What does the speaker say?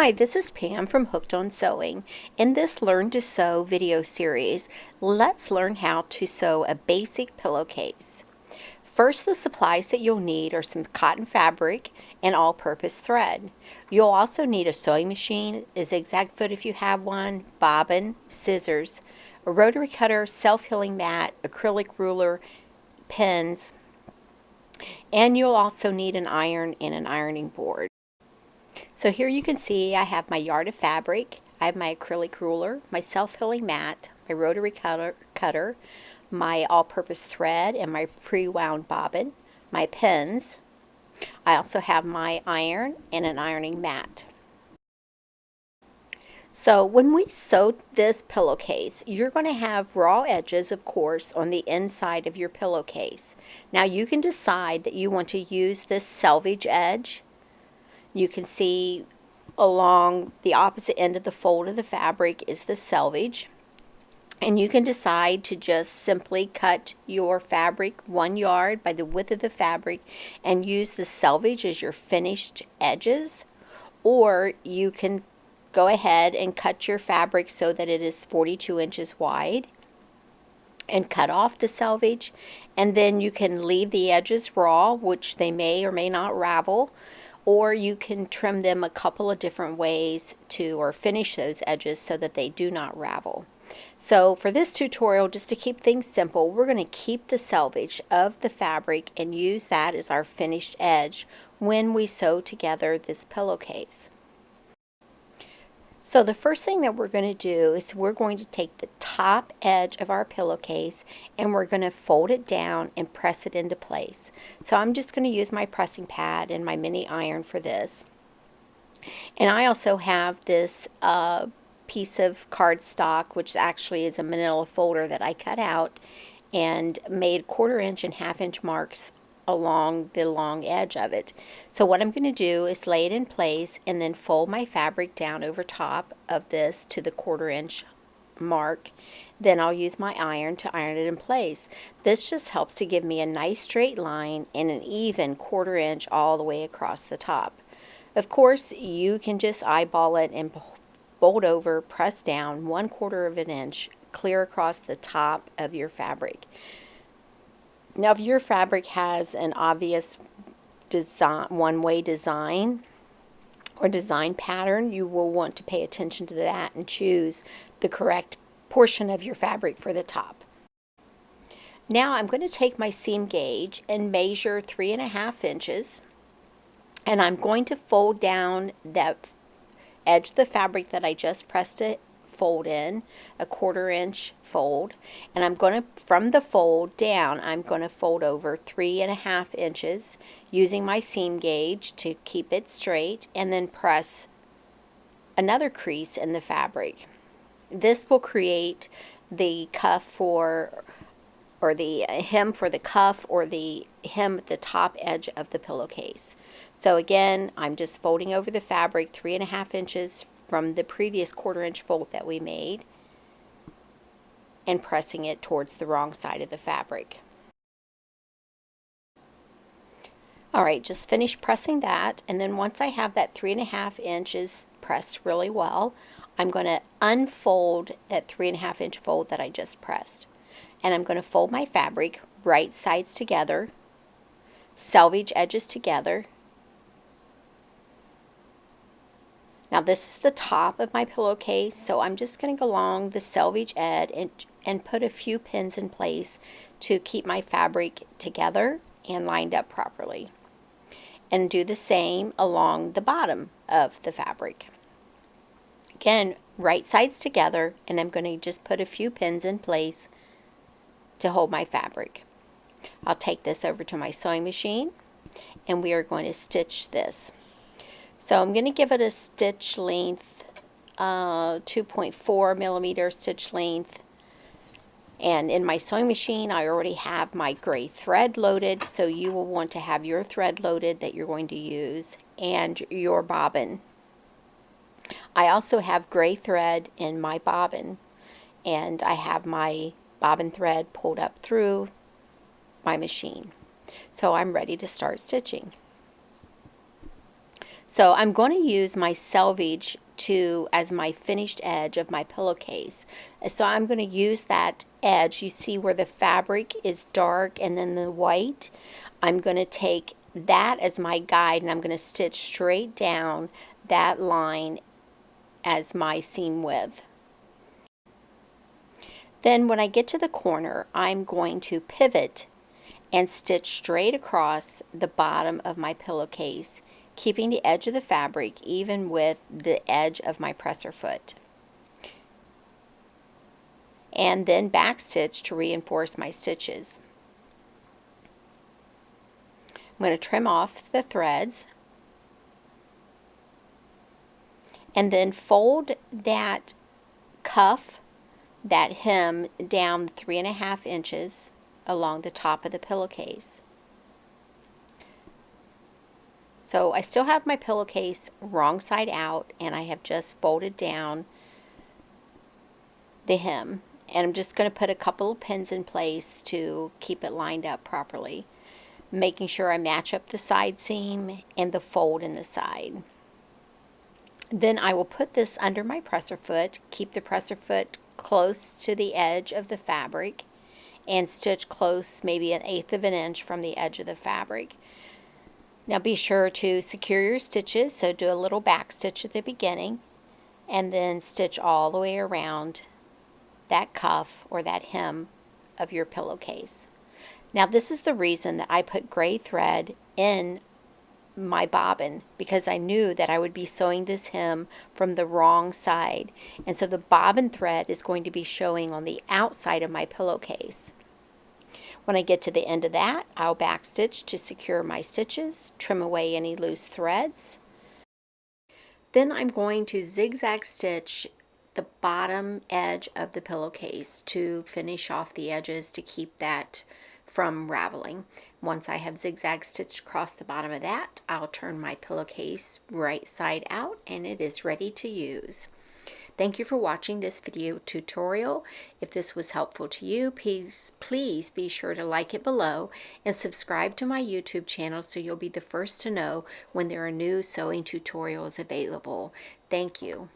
Hi, this is Pam from Hooked on Sewing. In this Learn to Sew video series, let's learn how to sew a basic pillowcase. First, the supplies that you'll need are some cotton fabric and all-purpose thread. You'll also need a sewing machine, a zigzag foot if you have one, bobbin, scissors, a rotary cutter, self-healing mat, acrylic ruler, pins, and you'll also need an iron and an ironing board. So here you can see I have my yard of fabric, I have my acrylic ruler, my self-healing mat, my rotary cutter, my all-purpose thread, and my pre-wound bobbin, my pins. I also have my iron and an ironing mat. So when we sew this pillowcase, you're going to have raw edges, of course, on the inside of your pillowcase. Now you can decide that you want to use this selvage edge. You can see along the opposite end of the fold of the fabric is the selvage. And you can decide to just simply cut your fabric 1 yard by the width of the fabric and use the selvage as your finished edges. Or you can go ahead and cut your fabric so that it is 42 inches wide and cut off the selvage. And then you can leave the edges raw, which they may or may not ravel. Or you can trim them a couple of different ways or finish those edges so that they do not ravel. So for this tutorial, just to keep things simple, we're going to keep the selvage of the fabric and use that as our finished edge when we sew together this pillowcase. So the first thing that we're going to do is we're going to take the top edge of our pillowcase and we're going to fold it down and press it into place. So I'm just going to use my pressing pad and my mini iron for this. And I also have this piece of cardstock, which actually is a manila folder that I cut out and made 1/4 inch and 1/2 inch marks along the long edge of it. So what I'm going to do is lay it in place and then fold my fabric down over top of this to the 1/4 inch mark. Then I'll use my iron to iron it in place. This just helps to give me a nice straight line and an even 1/4 inch all the way across the top. Of course, you can just eyeball it and fold over, press down 1/4 of an inch clear across the top of your fabric. Now, if your fabric has an obvious one-way design or design pattern, you will want to pay attention to that and choose the correct portion of your fabric for the top. Now I'm going to take my seam gauge and measure 3.5 inches, and I'm going to fold down that edge of the fabric that I just pressed it fold in, a 1/4 inch fold, and I'm going to, from the fold down, I'm going to fold over 3.5 inches using my seam gauge to keep it straight, and then press another crease in the fabric. This will create the cuff for, or the hem for the cuff, or the hem at the top edge of the pillowcase. So again, I'm just folding over the fabric 3.5 inches from the previous 1/4 inch fold that we made and pressing it towards the wrong side of the fabric. Alright, just finish pressing that, and then once I have that 3.5 inches pressed really well, I'm going to unfold that 3.5 inch fold that I just pressed. And I'm going to fold my fabric right sides together, selvage edges together. Now this is the top of my pillowcase, so I'm just going to go along the selvage edge and put a few pins in place to keep my fabric together and lined up properly. And do the same along the bottom of the fabric. Again, right sides together, and I'm going to just put a few pins in place to hold my fabric. I'll take this over to my sewing machine and we are going to stitch this. So I'm going to give it a stitch length, 2.4 millimeter stitch length. And in my sewing machine, I already have my gray thread loaded, so you will want to have your thread loaded that you're going to use and your bobbin. I also have gray thread in my bobbin, and I have my bobbin thread pulled up through my machine. So I'm ready to start stitching. So I'm going to use my selvage as my finished edge of my pillowcase. So I'm going to use that edge. You see where the fabric is dark and then the white? I'm going to take that as my guide, and I'm going to stitch straight down that line as my seam width. Then when I get to the corner, I'm going to pivot and stitch straight across the bottom of my pillowcase, keeping the edge of the fabric even with the edge of my presser foot. And then backstitch to reinforce my stitches. I'm going to trim off the threads and then fold that cuff, that hem, down 3.5 inches along the top of the pillowcase. So I still have my pillowcase wrong side out, and I have just folded down the hem, and I'm just going to put a couple of pins in place to keep it lined up properly, making sure I match up the side seam and the fold in the side. Then I will put this under my presser foot, keep the presser foot close to the edge of the fabric, and stitch close, maybe 1/8 of an inch from the edge of the fabric. Now be sure to secure your stitches, so do a little back stitch at the beginning and then stitch all the way around that cuff or that hem of your pillowcase. Now this is the reason that I put gray thread in my bobbin, because I knew that I would be sewing this hem from the wrong side, and so the bobbin thread is going to be showing on the outside of my pillowcase. When I get to the end of that, I'll backstitch to secure my stitches, trim away any loose threads. Then I'm going to zigzag stitch the bottom edge of the pillowcase to finish off the edges to keep that from raveling. Once I have zigzag stitched across the bottom of that, I'll turn my pillowcase right side out and it is ready to use. Thank you for watching this video tutorial. If this was helpful to you, please be sure to like it below and subscribe to my YouTube channel so you'll be the first to know when there are new sewing tutorials available. Thank you.